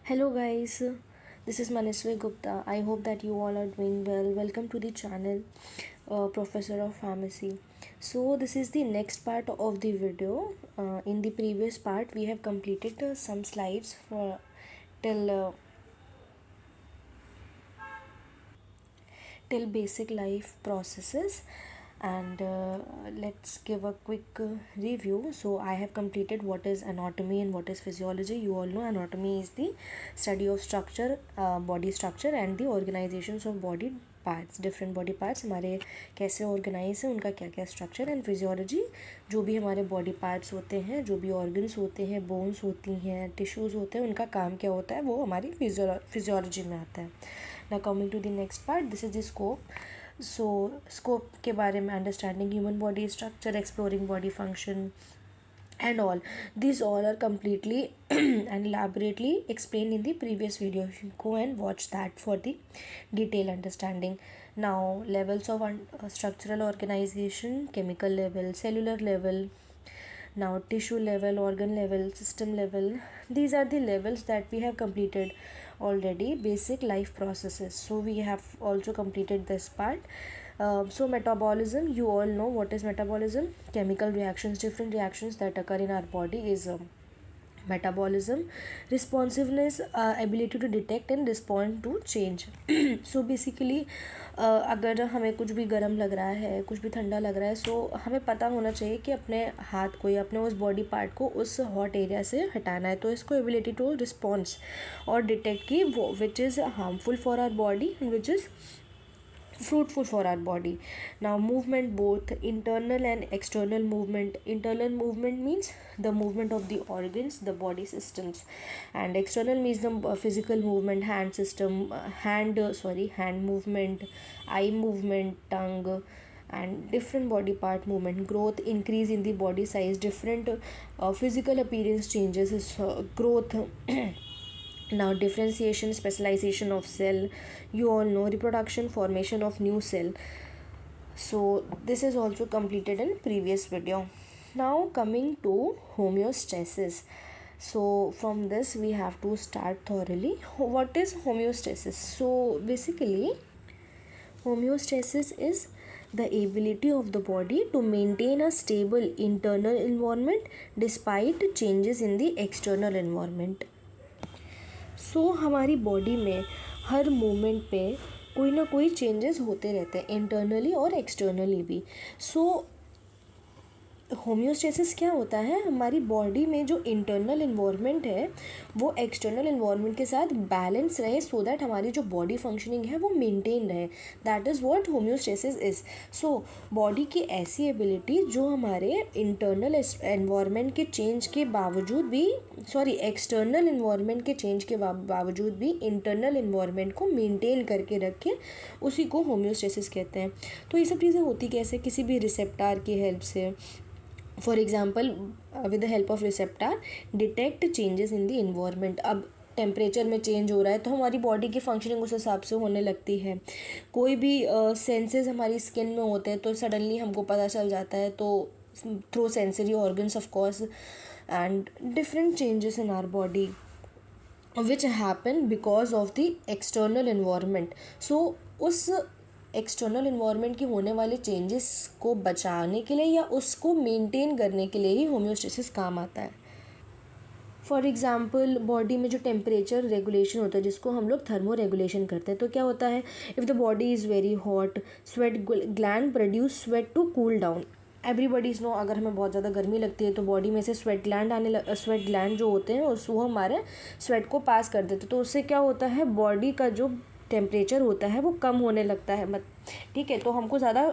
Hello guys, this is Manasvi Gupta. I hope that you all are doing well. Welcome to the channel, Professor of Pharmacy. So this is the next part of the video. In the previous part, we have completed some slides for till basic life processes, and let's give a quick review. So I have completed what is anatomy and what is physiology. You all know anatomy is the study of structure, body structure and the organizations of body parts, different body parts हमारे कैसे organise है, उनका क्या क्या structure. And physiology, जो भी हमारे body parts होते हैं, जो भी ऑर्गन्स होते हैं, बोन्स होती हैं, टिश्यूज़ होते हैं, उनका काम क्या होता है, वो हमारी फिजियोलॉजी में आता है। Now coming to the next part, this is the scope. So scope के बारे में understanding human body structure, exploring body function and all these all are completely and elaborately explained in the previous video. You should go and watch that for the detailed understanding. Now levels of structural organization: chemical level, cellular level, now tissue level, organ level, system level. These are the levels that we have completed already. Basic life processes, so we have also completed this part. So metabolism, you all know what is metabolism. Chemical reactions, different reactions that occur in our body is metabolism. Responsiveness, ability to detect and respond to change. So basically अगर हमें कुछ भी गर्म लग रहा है, कुछ भी ठंडा लग रहा है, सो हमें पता होना चाहिए कि अपने हाथ को या अपने उस बॉडी पार्ट को उस हॉट एरिया से हटाना है। तो इसको एबिलिटी टू रिस्पॉन्स और डिटेक्ट की वो which is harmful for our body and which is fruitful for our body. Now movement, both internal and external movement. Internal movement means the movement of the organs, the body systems, and external means the physical movement, hand system, hand movement, eye movement, tongue, and different body part movement. Growth, increase in the body size, different physical appearance changes is growth. Now differentiation, specialization of cell, you all know. Reproduction, formation of new cell. So this is also completed in previous video. Now coming to homeostasis. So from this we have to start thoroughly. What is homeostasis? So basically homeostasis is the ability of the body to maintain a stable internal environment despite changes in the external environment. हमारी body में हर moment पे कोई ना कोई changes होते रहते हैं, internally और एक्सटर्नली भी। होम्योस्टेसिस क्या होता है? हमारी बॉडी में जो इंटरनल इन्वायरमेंट है वो एक्सटर्नल इन्वायरमेंट के साथ बैलेंस रहे, सो दैट हमारी जो बॉडी फंक्शनिंग है वो मेंटेन रहे। That is what homeostasis is. So body की ऐसी एबिलिटी जो हमारे इंटरनल इन्वायरमेंट के चेंज के बावजूद भी, एक्सटर्नल इन्वायरमेंट के चेंज के बावजूद भी इंटरनल इन्वायरमेंट को मेंटेन करके रखे, उसी को होम्योस्टेसिस कहते हैं। तो ये सब चीज़ें होती कैसे? किसी भी रिसेप्टार की हेल्प से। For example with the help of receptor detect changes in the environment. अब टेम्परेचर में चेंज हो रहा है तो हमारी बॉडी की फंक्शनिंग उस हिसाब से होने लगती है। कोई भी सेंसेस हमारी स्किन में होते हैं तो सडनली हमको पता चल जाता है, तो through sensory organs of course, and different changes in our body which happen because of the external environment. So उस एक्सटर्नल इन्वायरमेंट की होने वाले चेंजेस को बचाने के लिए या उसको मेंटेन करने के लिए ही होम्योस्टेसिस काम आता है। फॉर एग्ज़ाम्पल बॉडी में जो टेम्परेचर रेगुलेशन होता है, जिसको हम लोग थर्मो रेगुलेशन करते हैं, तो क्या होता है? If the body is very hot, sweat gland produce sweat to cool down. Everybody's know, अगर हमें बहुत ज़्यादा गर्मी लगती है तो बॉडी में से स्वेट ग्लैंड जो होते हैं वो हमारे स्वेट को पास कर देते हैं। तो उससे क्या होता है? बॉडी का जो टेम्परेचर होता है वो कम होने लगता है। ठीक है, तो हमको ज़्यादा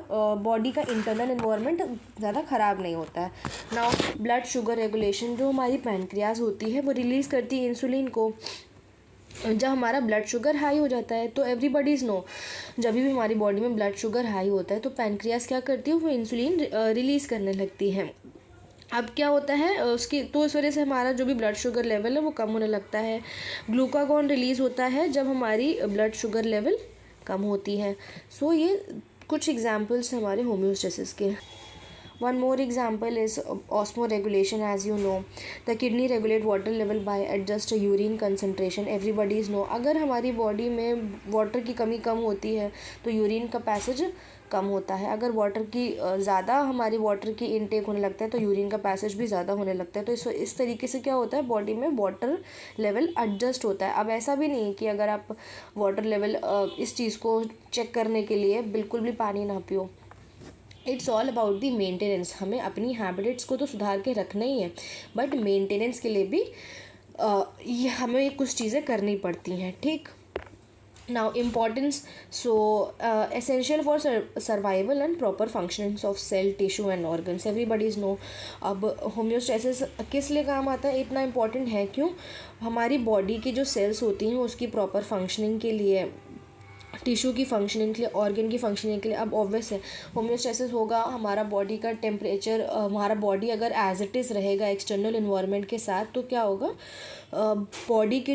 बॉडी का इंटरनल इन्वायरमेंट ज़्यादा ख़राब नहीं होता है। नाउ ब्लड शुगर रेगुलेशन, जो हमारी पैनक्रियाज होती है वो रिलीज़ करती है इंसुलिन को। जब हमारा ब्लड शुगर हाई हो जाता है, तो एवरीबडीज़ नो, जब भी हमारी बॉडी में ब्लड शुगर हाई होता है तो पैनक्रियाज क्या करती है? वो इंसुलिन रिलीज़ करने लगती है। अब क्या होता है उसकी, तो इस वजह से हमारा जो भी ब्लड शुगर लेवल है वो कम होने लगता है। ग्लूकागॉन रिलीज़ होता है जब हमारी ब्लड शुगर लेवल कम होती है। सो ये कुछ एग्जांपल्स हमारे होम्योस्टेसिस के। One more example is osmoregulation. As you know, the kidney regulate water level by adjust urine concentration. Everybody's know, अगर हमारी बॉडी में वाटर की कमी कम होती है तो यूरिन का पैसेज कम होता है. अगर वाटर की ज़्यादा हमारी वाटर की इनटेक होने लगता है तो यूरिन का पैसेज भी ज़्यादा होने लगता है. तो इस तरीके से क्या होता है, बॉडी में वाटर लेवल एडजस्ट होता है. अब ऐसा भी नहीं कि अगर आप वाटर लेवल इस चीज़ को चेक करने के लिए बिल्कुल भी पानी ना पियो. It's all about the maintenance. हमें अपनी हैबिट्स को तो सुधार के रखना ही है, बट मेंटेनेंस के लिए भी ये हमें कुछ चीज़ें करनी पड़ती हैं. ठीक. Now importance, so essential for survival and proper functions of cell, tissue and organs. Everybody's know. अब होम्योस्टेसिस किस लिए काम आता है, इतना इम्पॉर्टेंट है क्यों? हमारी बॉडी की जो सेल्स होती हैं उसकी प्रॉपर फंक्शनिंग के लिए, टिश्यू की फंक्शनिंग के लिए, ऑर्गन की फंक्शनिंग के लिए. अब ऑब्वियस है होम्योस्टेसिस होगा, हमारा बॉडी का टेम्परेचर, हमारा बॉडी अगर एज इट इज़ रहेगा एक्सटर्नल इन्वायरमेंट के साथ, तो क्या होगा, बॉडी के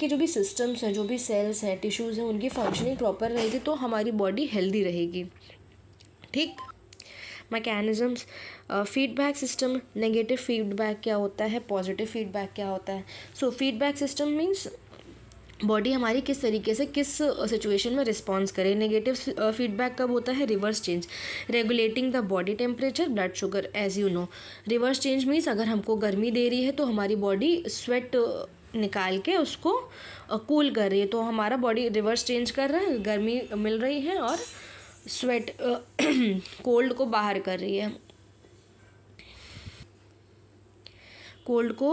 जो भी सिस्टम्स हैं, जो भी सेल्स हैं, टिश्यूज़ हैं, उनकी फंक्शनिंग प्रॉपर रहेगी तो हमारी बॉडी हेल्दी रहेगी. ठीक. Mechanisms, feedback system. Negative feedback क्या होता है, पॉजिटिव फीडबैक क्या होता है. सो फीडबैक सिस्टम मीन्स बॉडी हमारी किस तरीके से किस सिचुएशन में रिस्पॉन्स करे. नेगेटिव फीडबैक कब होता है, reverse change. Regulating the body temperature, blood sugar. As you know, reverse change means अगर हमको गर्मी दे रही है तो हमारी बॉडी स्वेट निकाल के उसको कूल कर रही है, तो हमारा बॉडी रिवर्स चेंज कर रहा है, गर्मी मिल रही है और स्वेट कोल्ड को बाहर कर रही है, कोल्ड को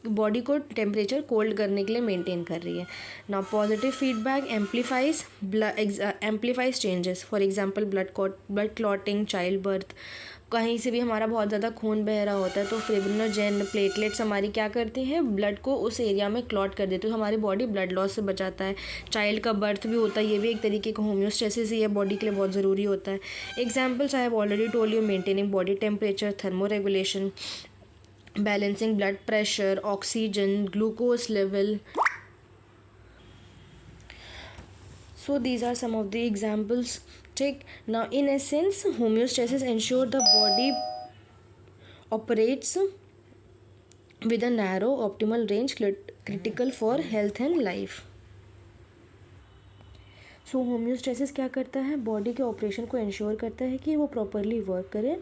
बॉडी को टेम्परेचर कोल्ड करने के लिए मेंटेन कर रही है. Now positive feedback amplifies changes. For example blood clotting, child birth. कहीं से भी हमारा बहुत ज़्यादा खून बह रहा होता है तो फिब्रिनोजेन प्लेटलेट्स हमारी क्या करती हैं, ब्लड को उस एरिया में क्लॉट कर देती है, तो हमारी बॉडी ब्लड लॉस से बचाता है. चाइल्ड का बर्थ भी होता है, ये भी एक तरीके का होम्योस्टेसिस ही है, बॉडी के लिए बहुत ज़रूरी होता है. Examples I have already told you. Maintaining body temperature, thermo regulation, balancing blood pressure, oxygen, glucose level. So these are some of the examples. Take. Now in essence, homeostasis ensure the body operates with a narrow optimal range critical for health and life. So homeostasis क्या करता है, body के operation को ensure करता है कि वो properly work करे.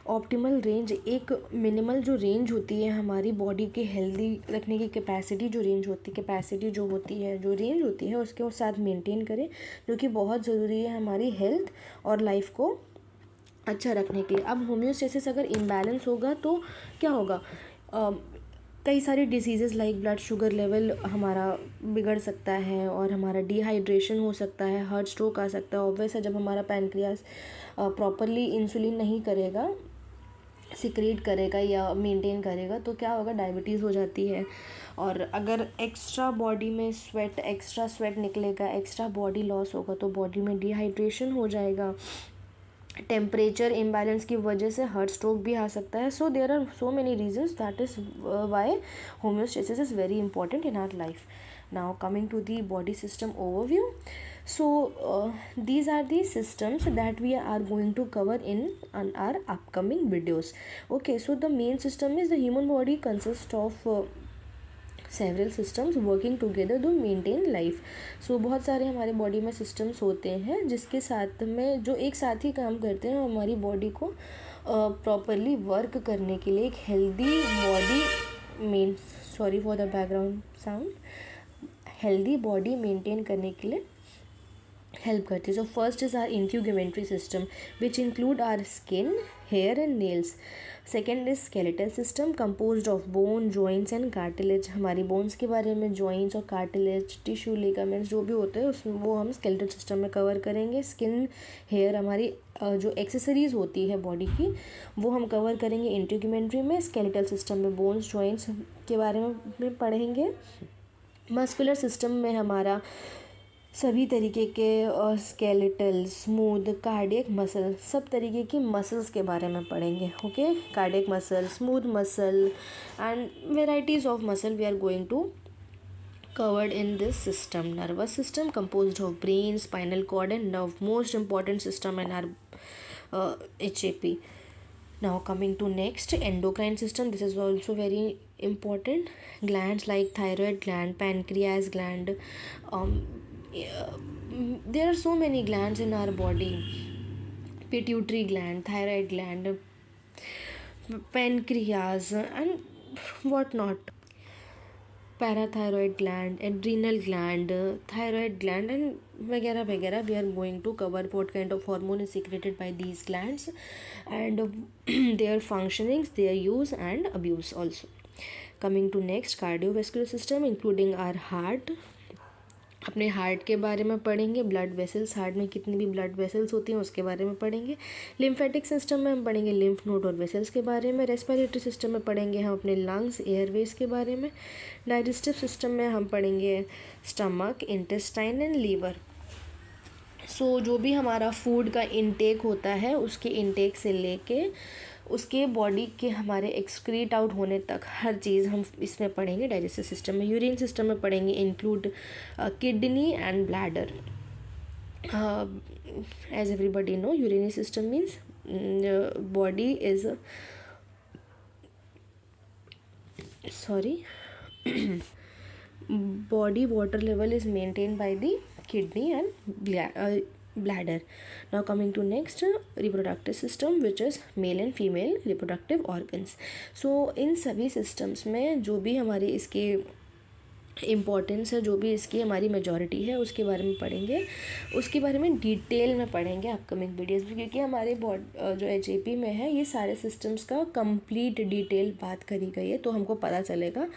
ऑप्टिमल रेंज, एक मिनिमल जो रेंज होती है हमारी बॉडी की हेल्दी रखने की कैपेसिटी, जो रेंज होती है उसके साथ मेंटेन करें, जो कि बहुत ज़रूरी है हमारी हेल्थ और लाइफ को अच्छा रखने के लिए. अब होम्योस्टेसिस अगर इम्बैलेंस होगा तो क्या होगा, कई सारी diseases like blood sugar level हमारा बिगड़ सकता है और हमारा डिहाइड्रेशन हो सकता है, हार्ट स्ट्रोक आ सकता है. ऑब्वियस है, जब हमारा पैनक्रियास प्रॉपरली इंसुलिन नहीं करेगा, सिक्रीट करेगा या मेंटेन करेगा, तो क्या होगा, डायबिटीज़ हो जाती है. और अगर एक्स्ट्रा बॉडी में एक्स्ट्रा स्वेट निकलेगा, एक्स्ट्रा बॉडी लॉस होगा तो बॉडी में डिहाइड्रेशन हो जाएगा. टेम्परेचर इम्बैलेंस की वजह से हार्ट स्ट्रोक भी आ सकता है. So there are so many reasons, that is why homeostasis is very important in our life. Now coming to the body system overview. So these are the systems that we are going to cover in our upcoming videos. Okay, so the main system is the human body consists of several systems working together to maintain life. So बहुत सारे हमारे body में systems होते हैं जिसके साथ में जो एक साथ ही काम करते हैं हमारी बॉडी को प्रॉपरली वर्क करने के लिए, एक healthy body sorry for the background sound, healthy body maintain करने के लिए हेल्प करती है. So first is our integumentary system which include our skin, hair and nails. Second is skeletal system composed of bone, joints and cartilage. हमारी bones के बारे में, joints और कार्टिलेज, टिश्यू, लिगामेंट्स जो भी होते हैं उसमें वो हम स्केलेटल सिस्टम में कवर करेंगे. स्किन, हेयर हमारी जो एक्सेसरीज़ होती है बॉडी की वो हम कवर करेंगे इंट्यूगमेंट्री में. स्केलेटल सिस्टम में बोन्स, जॉइंट्स के बारे में पढ़ेंगे. मस्कुलर सिस्टम में हमारा सभी तरीके के स्केलेटल, स्मूथ, कार्डियक मसल, सब तरीके की मसल्स के बारे में पढ़ेंगे. Okay, cardiac muscle, smooth muscle and varieties of muscle we are going to covered in this system. Nervous system composed of brain, spinal cord and nerve, most important system in our HAP. Now coming to next, endocrine system. This is also very important. Glands like thyroid gland, pancreas gland. Yeah, there are so many glands in our body. Pituitary gland, thyroid gland, pancreas, and whatnot. Parathyroid gland, adrenal gland, thyroid gland, and वगैरह वगैरह. We are going to cover what kind of hormone is secreted by these glands and their functionings, their use and abuse also. Coming to next, cardiovascular system including our heart. अपने heart के बारे में पढ़ेंगे, blood vessels, heart में कितनी भी blood vessels होती हैं उसके बारे में पढ़ेंगे. लिम्फेटिक सिस्टम में हम पढ़ेंगे लिम्फ नोड और वेसल्स के बारे में. रेस्पिरेटरी सिस्टम में पढ़ेंगे हम अपने लंग्स, एयरवेज के बारे में. डाइजेस्टिव सिस्टम में हम पढ़ेंगे स्टमक, इंटेस्टाइन एंड लीवर. सो जो भी हमारा फूड का इनटेक होता है उसके इनटेक से लेके उसके बॉडी के हमारे एक्सक्रीट आउट होने तक हर चीज़ हम इसमें पढ़ेंगे. डाइजेस्टिव सिस्टम में, यूरिन सिस्टम में पढ़ेंगे include kidney and bladder. As everybody know, urinary system means body is body water level is maintained by the kidney and bladder. Now coming to next, reproductive system which is male and female reproductive organs. So इन सभी systems में जो भी हमारे इसके importance है, जो भी इसकी हमारी मेजॉरिटी है उसके बारे में पढ़ेंगे. उसके बारे में डिटेल में पढ़ेंगे अपकमिंग वीडियोस में, क्योंकि हमारे जो HAP में है ये सारे सिस्टम्स का कंप्लीट डिटेल बात करी गई है. तो हमको पता चलेगा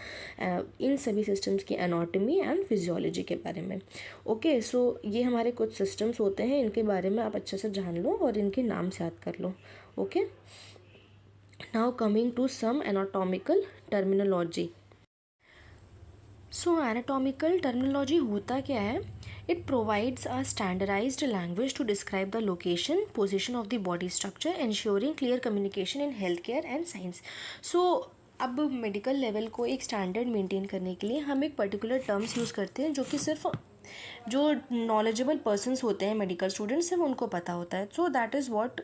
इन सभी सिस्टम्स की एनाटॉमी एंड फिजियोलॉजी के बारे में. ओके, सो ये हमारे कुछ सिस्टम्स होते हैं, इनके बारे में आप अच्छे से जान लो और इनके नाम से याद कर लो. Okay, now coming to some anatomical terminology. So anatomical terminology होता क्या है? It provides a standardised language to describe the location, position of the body structure, ensuring clear communication in health care and science. So अब medical level को एक standard maintain करने के लिए हम एक पर्टिकुलर टर्म्स यूज़ करते हैं जो कि सिर्फ जो नॉलेजेबल पर्सन्स होते हैं, मेडिकल स्टूडेंट्स, सिर्फ उनको पता होता है. So that is what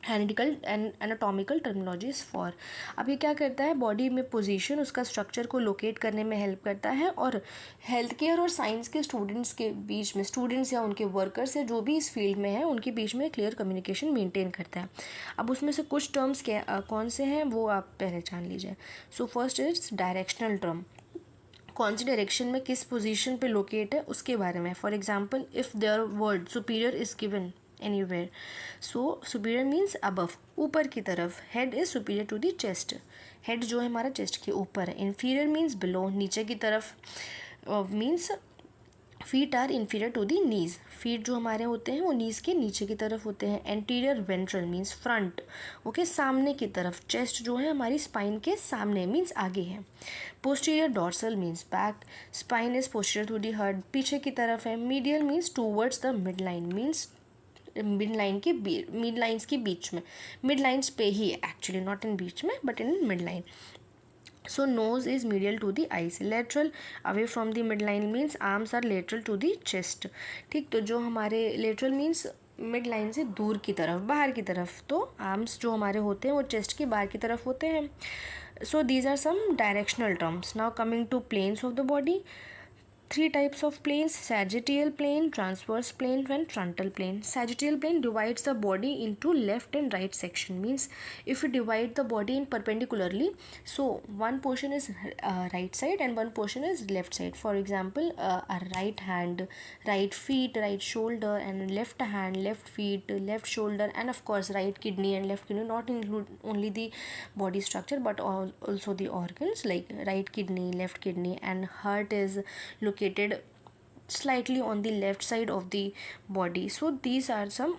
analytical and anatomical terminology is for. अब ये क्या करता है? बॉडी में पोजीशन, उसका स्ट्रक्चर को लोकेट करने में हेल्प करता है और हेल्थ केयर और साइंस के स्टूडेंट्स के बीच में, स्टूडेंट्स या उनके वर्कर्स या जो भी इस फील्ड में है उनके बीच में क्लियर कम्युनिकेशन मेंटेन करता है. अब उसमें से कुछ टर्म्स कौन से हैं वो आप पहले जान लीजिए. So first is directional term. कौन सी डायरेक्शन में किस पोजीशन पे लोकेट है उसके बारे में. For example, if there word superior is given anywhere, so superior means above, ऊपर की तरफ. head is superior to the chest, head जो है हमारा चेस्ट के ऊपर है. inferior means below, नीचे की तरफ. means feet are inferior to the knees, feet जो हमारे होते हैं वो नीज के नीचे की तरफ होते हैं. anterior ventral means front, okay, सामने की तरफ. chest जो है हमारी स्पाइन के सामने means आगे है. posterior dorsal means back, spine is posterior to the heart, पीछे की तरफ है. medial means towards the midline, means mid lines के बीच में, मिड लाइन्स पे ही एक्चुअली, नॉट इन बीच में but in mid line. So nose is medial to the eyes, lateral away from the mid line means arms are lateral to the chest. ठीक, तो जो हमारे lateral means mid line से दूर की तरफ, बाहर की तरफ, तो आर्म्स जो हमारे होते हैं वो चेस्ट के बाहर की तरफ होते हैं. So these are some directional terms. Now coming to planes of the body. 3 types of planes: sagittal plane, transverse plane and frontal plane. Sagittal plane divides the body into left and right section, means if we divide the body in perpendicularly, so one portion is right side and one portion is left side. For example, a right hand, right feet, right shoulder, and left hand, left feet, left shoulder, and of course right kidney and left kidney. Not include only the body structure but also the organs like right kidney, left kidney, and heart is located slightly on the left side of the body. So these are some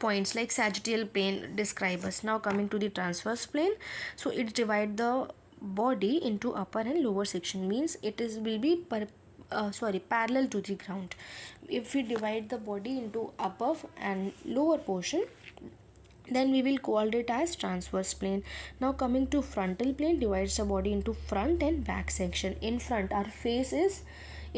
points like sagittal plane describe us. Now coming to the transverse plane, so it divide the body into upper and lower section, means it is will be parallel to the ground. If we divide the body into above and lower portion, then we will call it as transverse plane. Now coming to frontal plane, divides the body into front and back section. In front, our face is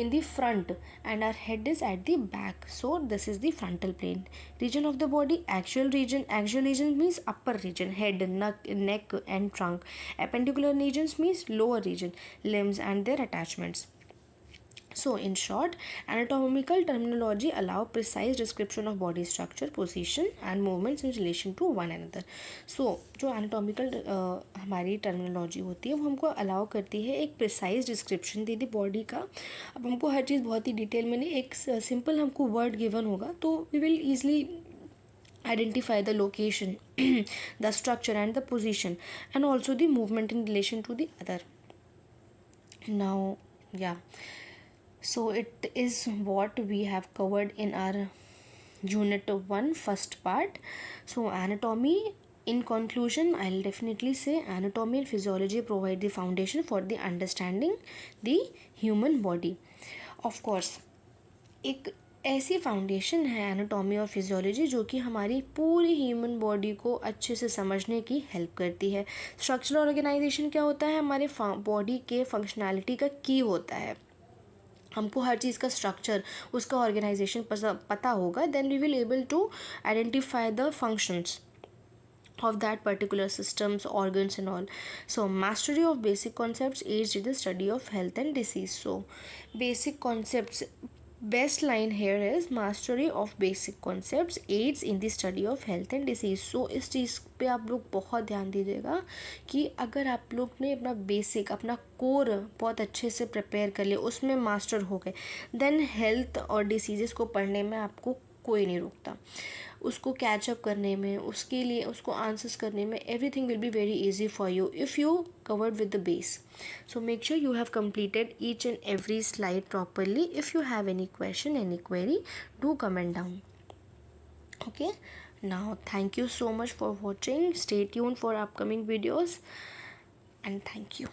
in the front and our head is at the back. So this is the frontal plane. Region of the body, axial region. Axial region means upper region, head, neck and trunk. Appendicular regions means lower region, limbs and their attachments. So in short, anatomical terminology allow precise description of body structure, position and movements in relation to one another. So जो anatomical हमारी terminology होती है वो हमको allow करती है एक precise description दे दी body का. अब हमको हर चीज़ बहुत ही डिटेल में नहीं, एक simple हमको word given होगा तो we will easily identify the location the structure and the position and also the movement in relation to the other. Now yeah, so it is what we have covered in our unit 1 first part. So anatomy, in conclusion I'll definitely say anatomy and physiology provide the foundation for the understanding the human body. Of course एक ऐसी foundation है anatomy और physiology जो कि हमारी पूरी human body को अच्छे से समझने की हेल्प करती है. स्ट्रक्चरल ऑर्गेनाइजेशन क्या होता है, हमारे बॉडी के फंक्शनैलिटी का की होता है. हमको हर चीज़ का स्ट्रक्चर उसका ऑर्गेनाइजेशन पता होगा, then we will able to identify the functions of that particular systems, organs and all. So mastery of basic concepts aids in the study of health and disease. So basic concepts, best line here is mastery of basic concepts aids in the study of health and disease. So इस चीज़ पे आप लोग बहुत ध्यान दीजिएगा कि अगर आप लोग ने अपना बेसिक, अपना कोर बहुत अच्छे से प्रिपेयर कर लिया, उसमें मास्टर हो गए, देन हेल्थ और डिसीजेस को पढ़ने में आपको कोई नहीं रोकता. उसको कैचअप करने में, उसके लिए उसको आंसर्स करने में everything will be very easy for you if you covered with the base. So make sure you have completed each and every slide properly. If you have any question, any query, do comment down. Okay, now thank you so much for watching. Stay tuned for upcoming videos and thank you.